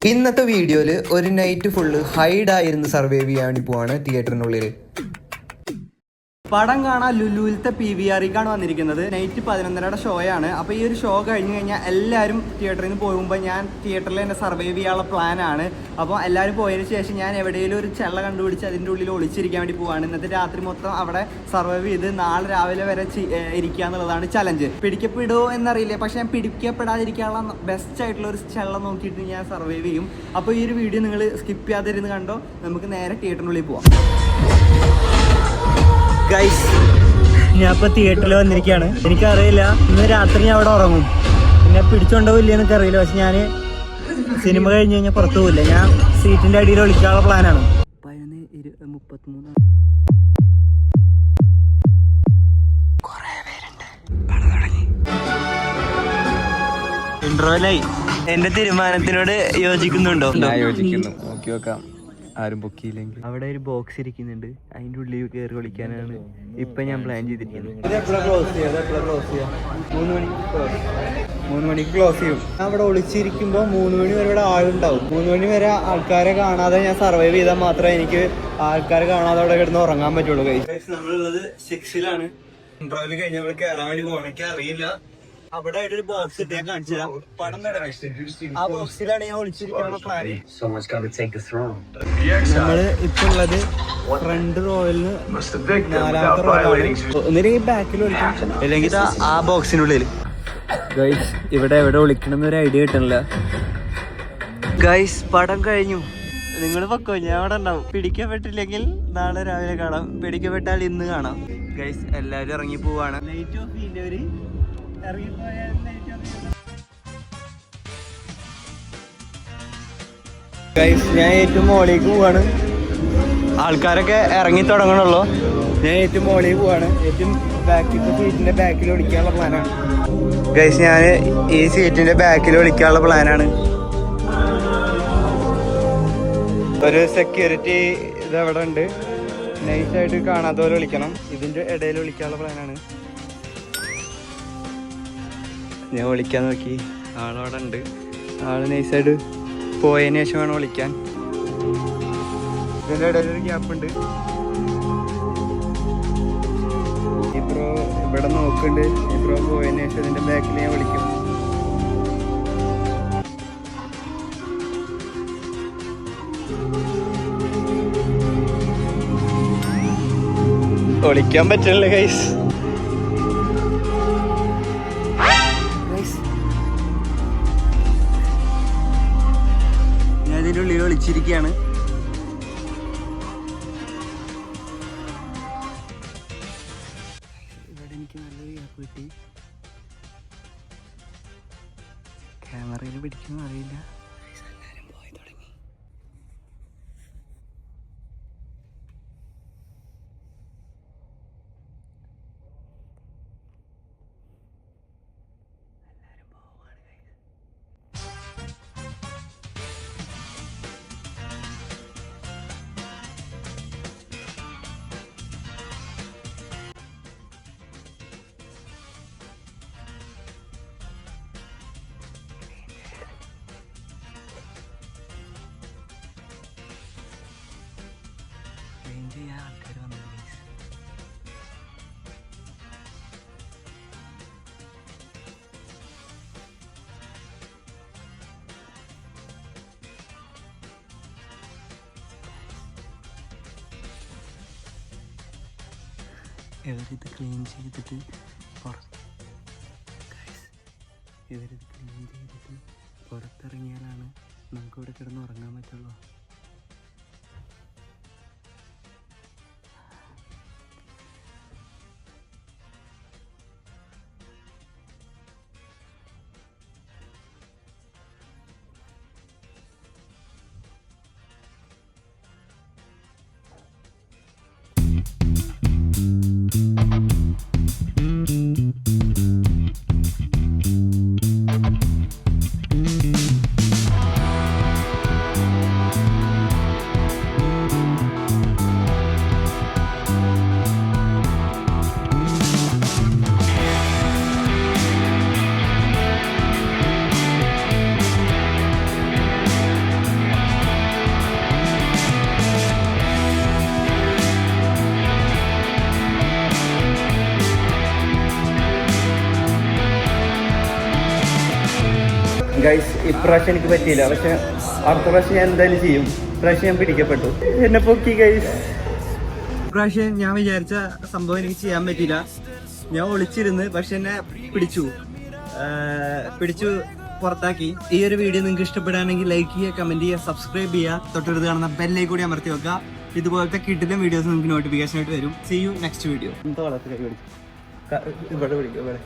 ഇന്നത്തെ വീഡിയോയിൽ ഒരു നൈറ്റ് ഫുള്ള് ഹൈഡായിരുന്ന് സർവൈവ് ചെയ്യാൻ പോവാണ് തിയേറ്ററിനുള്ളിൽ. പടം കാണാൻ ലുലുവിലത്തെ PVRക്കാണ് വന്നിരിക്കുന്നത്. നൈറ്റ് 11:30 ഷോയാണ്. അപ്പോൾ ഈ ഒരു ഷോ കഴിഞ്ഞ് കഴിഞ്ഞാൽ എല്ലാവരും തിയേറ്ററിൽ നിന്ന് പോകുമ്പോൾ ഞാൻ തിയേറ്ററിൽ തന്നെ സർവൈവ് ചെയ്യാനുള്ള പ്ലാനാണ്. അപ്പോൾ എല്ലാവരും പോയതിന് ശേഷം ഞാൻ എവിടെയെങ്കിലും ഒരു ചെള്ള കണ്ടുപിടിച്ച് അതിൻ്റെ ഉള്ളിൽ ഒളിച്ചിരിക്കാൻ വേണ്ടി പോവാണ്. ഇന്നത്തെ രാത്രി മൊത്തം അവിടെ സർവൈവ് ചെയ്ത് നാളെ രാവിലെ വരെ ഇരിക്കുക എന്നുള്ളതാണ് ചലഞ്ച്. പിടിക്കപ്പെടുമോ എന്നറിയില്ല, പക്ഷേ ഞാൻ പിടിക്കപ്പെടാതിരിക്കാനുള്ള ബെസ്റ്റ് ആയിട്ടുള്ള ഒരു ചെള്ള നോക്കിയിട്ട് ഞാൻ സർവൈവ് ചെയ്യും. അപ്പോൾ ഈ ഒരു വീഡിയോ നിങ്ങൾ സ്കിപ്പ് ചെയ്യാതിരുന്ന് കണ്ടോ. നമുക്ക് നേരെ തിയേറ്ററിനുള്ളിൽ പോവാം. ഗൈസ്, ഞാൻ ഇപ്പോൾ തിയേറ്ററിൽ വന്നിരിക്കുകയാണ്. എനിക്കറിയില്ല ഇന്ന് രാത്രി ഞാൻ അവിടെ ഉറങ്ങും, പിന്നെ പിടിച്ചുകൊണ്ടാവില്ല എനിക്കറിയില്ല. പക്ഷെ ഞാൻ സിനിമ കഴിഞ്ഞ് കഴിഞ്ഞാൽ പുറത്തു പോവില്ല. ഞാൻ സീറ്റിൻ്റെ അടിയിൽ ഒളിക്കാനുള്ള പ്ലാനാണ്. 11:33 ഇൻട്രോലായി. എന്റെ തീരുമാനത്തിനോട് യോജിക്കുന്നുണ്ടോ? യോജിക്കുന്നു. നോക്കി നോക്കാം, ആരും ബുക്കിയില്ലെങ്കിൽ. അവിടെ ഒരു ബോക്സ് ഇരിക്കുന്നുണ്ട്, അതിൻ്റെ ഉള്ളിൽ കയറി വിളിക്കാനാണ് ഇപ്പം ഞാൻ പ്ലാൻ ചെയ്തിരിക്കുന്നത്. 3 മണിക്ക് ക്ലോസ് ചെയ്യും. ഞാൻ അവിടെ ഒളിച്ചിരിക്കുമ്പോൾ 3 മണി വരെ ഇവിടെ ആളുണ്ടാവും. 3 മണി വരെ ആൾക്കാരെ കാണാതെ ഞാൻ സർവൈവ് ചെയ്താൽ മാത്രമേ എനിക്ക് ആൾക്കാരെ കാണാതെ അവിടെ കിടന്ന് ഉറങ്ങാൻ പറ്റുള്ളൂ. നമ്മളുള്ളത് 6ലാണ്. ഇൻട്രോയിൽ കഴിഞ്ഞ നമ്മൾ കയറാൻ വേണ്ടി പോകണം. എനിക്ക് അറിയില്ല, അവിടെ ആയിട്ടൊരു ബോക്സ് ഇട്ട് ഞാൻ കാണിച്ചു തരാം. പടം ആ ബോക്സിലാണ് ഞാൻ ഒളിച്ചിരിക്കാനുള്ള പ്ലാൻ. നമ്മള് ഇപ്പൊ ഉള്ളത് ഫ്രണ്ട് റോയില് 4ാമത്തെ റോയിലാണ്. ഒന്നില്ലെങ്കിൽ ബാക്കിൽ ഒളിക്കണം, അല്ലെങ്കിൽ ആ ബോക്സിനുള്ളിൽ. ഗൈസ്, ഇവിടെ എവിടെ ഒളിക്കണം എന്നൊരു ഐഡിയ കിട്ടണില്ല. ഗൈസ്, പടം കഴിഞ്ഞു. നിങ്ങൾ പൊക്കോ, ഞാൻ അവിടെ ഉണ്ടാവും. പിടിക്കപ്പെട്ടില്ലെങ്കിൽ നാളെ രാവിലെ കാണാം, പിടിക്കപ്പെട്ടാൽ ഇന്ന് കാണാം. ഗൈസ്, എല്ലാവരും ഇറങ്ങി പോവാണ്. ലൈറ്റ് ഓഫ് ചെയ്യേണ്ടവര് ഗൈസ്, ഞാൻ ഏറ്റവും മോളിലേക്ക് പോവാണ്. ആൾക്കാരൊക്കെ ഇറങ്ങി തുടങ്ങണുള്ളൂ. ഞാൻ ഏറ്റവും മോളിലേക്ക് പോവാണ്. ഏറ്റവും ബാക്കിലത്തെ സീറ്റിന്റെ ബാക്കിൽ ഒളിക്കാനുള്ള പ്ലാനാണ്. ഗൈസ്, ഞാൻ ഈ സീറ്റിന്റെ ബാക്കിൽ ഒളിക്കാനുള്ള പ്ലാനാണ്. ഒരു സെക്യൂരിറ്റി ഇതവിടെ ഉണ്ട്. നൈസായിട്ട് കാണാത്ത പോലെ വിളിക്കണം. ഇതിന്റെ ഇടയിൽ വിളിക്കാനുള്ള പ്ലാനാണ്. ഞാൻ വിളിക്കാൻ നോക്കി, ആളവിടെ ഉണ്ട്. ആള് നൈസായിട്ട് പോയതിന് ശേഷം വേണം വിളിക്കാൻ. ഇതിൻ്റെ ഇടയിലൊരു ഗ്യാപ്പ് ഉണ്ട്. ഇപ്രോ ഇവിടെ നോക്കുന്നുണ്ട്. ഇപ്രോ പോയതിന് ശേഷം ഇതിൻ്റെ ബാക്കിൽ ഞാൻ വിളിക്കും. വിളിക്കാൻ പറ്റില്ല ഗൈസ്. ഇതിൻ്റെ ഉള്ളിൽ വിളിച്ചിരിക്കുകയാണ്. ഇവിടെ എനിക്ക് നല്ലൊരു ഗ്യാപ്പ് കിട്ടി. ക്യാമറയിൽ പിടിക്കുന്നു അറിയില്ല. എല്ലാവരും പോയി തുടങ്ങി. എല്ലാവരും പോവാണ് ഗൈസ്. ആൾക്കാർ വന്നു. ഇവരിത് ക്ലീൻ ചെയ്തിട്ട് പുറത്തിറങ്ങിയാലാണ് നമുക്കിവിടെ കിടന്ന് ഉറങ്ങാൻ പറ്റുള്ളൂ. ഗൈസ് ഇപ്രാവശ്യം എനിക്ക് പറ്റിയില്ല, പക്ഷെ അടുത്ത പ്രാവശ്യം ഞാൻ എന്തായാലും ചെയ്യും. ഇപ്രാവശ്യം ഞാൻ പിടിക്കപ്പെട്ടു, എന്നെ പൊക്കി ഗൈസ്. ഇപ്രാവശ്യം ഞാൻ വിചാരിച്ച സംഭവം എനിക്ക് ചെയ്യാൻ പറ്റിയില്ല. ഞാൻ ഒളിച്ചിരുന്ന്, പക്ഷെ എന്നെ പിടിച്ചു പുറത്താക്കി. ഈ ഒരു വീഡിയോ നിങ്ങൾക്ക് ഇഷ്ടപ്പെടുകയാണെങ്കിൽ ലൈക്ക് ചെയ്യുക, കമന്റ് ചെയ്യുക, സബ്സ്ക്രൈബ് ചെയ്യുക, തൊട്ടടുത്ത് കാണുന്ന ബെല്ലേക്ക് കൂടി അമർത്തി വെക്കുക. ഇതുപോലത്തെ കിട്ടിലും വീഡിയോസ് നിങ്ങൾക്ക് നോട്ടിഫിക്കേഷൻ ആയിട്ട് വരും. See you next video. ഇവിടെ പിടിക്കും, ഇവിടെ